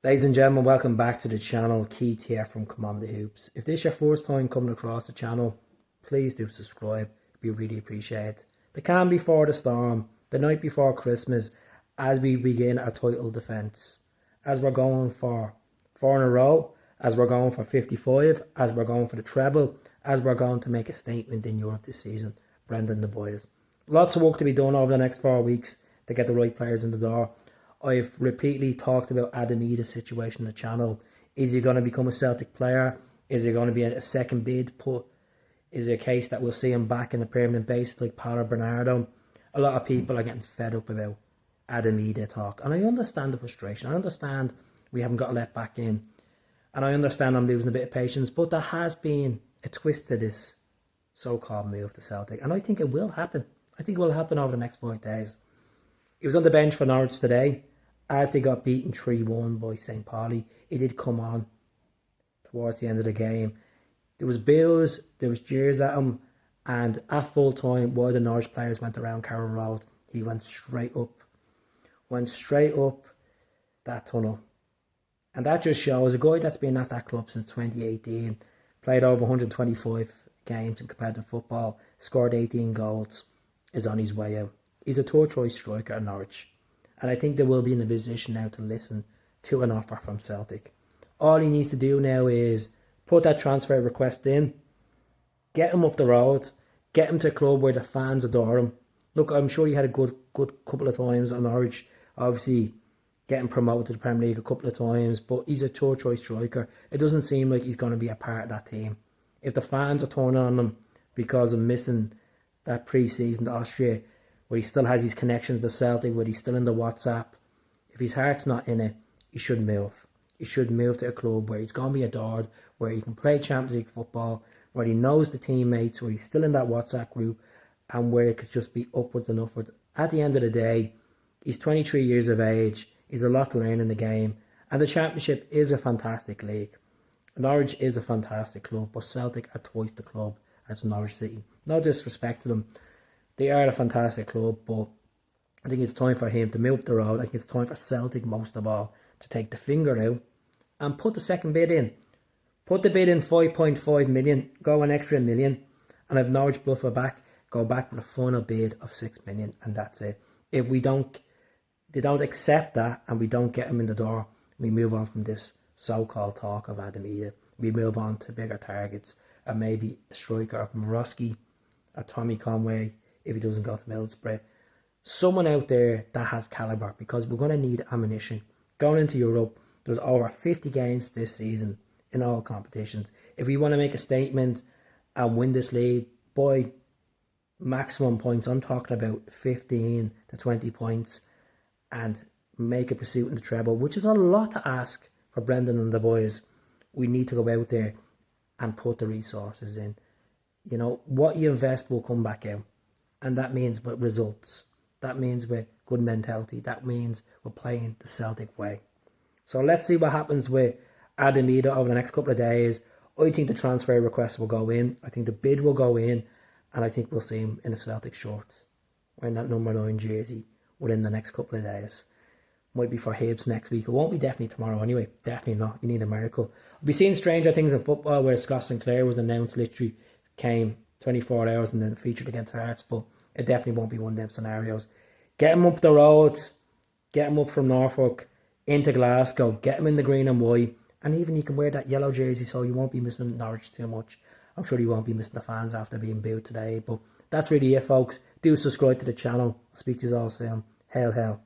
Ladies and gentlemen, welcome back to the channel. Keith here from Come On The Hoops. If this is your first time coming across the channel, please do subscribe. We really appreciate it. The calm before the storm, the night before Christmas, as we begin our title defence. As we're going for 4 in a row, as we're going for 55, as we're going for the treble, as we're going to make a statement in Europe this season. Brendan the boys. Lots of work to be done over the next 4 weeks to get the right players in the door. I've repeatedly talked about Idah's situation on the channel. Is he going to become a Celtic player? Is he going to be a second bid put? Is it a case that we'll see him back in a permanent base like Paolo Bernardo? A lot of people are getting fed up about Idah talk. And I understand the frustration. I understand we haven't got let back in. And I understand I'm losing a bit of patience. But there has been a twist to this so-called move to Celtic. And I think it will happen. I think it will happen over the next 5 days. He was on the bench for Norwich today. As they got beaten 3-1 by St. Pauli, he did come on towards the end of the game. There was bills, there was jeers at him, and at full time, while the Norwich players went around Carroll Road, he went straight up that tunnel. And that just shows a guy that's been at that club since 2018, played over 125 games in competitive football, scored 18 goals, is on his way out. He's a third choice striker at Norwich. And I think they will be in a position now to listen to an offer from Celtic. All he needs to do now is put that transfer request in, get him up the road, get him to a club where the fans adore him. Look, I'm sure he had a good couple of times on Norwich. Obviously, getting promoted to the Premier League a couple of times, but he's a third choice striker. It doesn't seem like he's going to be a part of that team. If the fans are turning on him because of missing that pre-season to Austria, where he still has his connections with Celtic, where he's still in the WhatsApp, if his heart's not in it, he should move. He should move to a club where he's going to be adored, where he can play Champions League football, where he knows the teammates, where he's still in that WhatsApp group, and where it could just be upwards and upwards. At the end of the day, he's 23 years of age, he's a lot to learn in the game, and the Championship is a fantastic league. Norwich is a fantastic club, but Celtic are twice the club as Norwich City. No disrespect to them. They are a fantastic club, but I think it's time for him to move up the road. I think it's time for Celtic, most of all, to take the finger out and put the second bid in. Put the bid in 5.5 million, go an extra million, and if Norwich bluff it back, go back with a final bid of 6 million, and that's it. If they don't accept that, and we don't get him in the door, we move on from this so-called talk of Idah. We move on to bigger targets, and maybe a striker of Morosky, or Tommy Conway, if he doesn't go to Middlesbrough. Someone out there that has calibre, because we're going to need ammunition. Going into Europe, there's over 50 games this season in all competitions. If we want to make a statement and win this league by maximum points, I'm talking about 15 to 20 points, and make a pursuit in the treble, which is a lot to ask for Brendan and the boys. We need to go out there and put the resources in. You know, what you invest will come back out. And that means with results. That means with good mentality. That means we're playing the Celtic way. So let's see what happens with Idah over the next couple of days. I think the transfer request will go in. I think the bid will go in. And I think we'll see him in a Celtic shirt, wearing that number 9 jersey within the next couple of days. Might be for Hibs next week. It won't be definitely tomorrow anyway. Definitely not. You need a miracle. We'll be seeing stranger things in football, where Scott Sinclair was announced, literally came 24 hours and then featured against Hearts, but it definitely won't be one of them scenarios. Get him up the roads, get him up from Norfolk into Glasgow, get him in the green and white, and even he can wear that yellow jersey, so you won't be missing Norwich too much. I'm sure he won't be missing the fans after being booed today, but that's really it, folks. Do subscribe to the channel. I'll speak to you all soon. Hail, hail.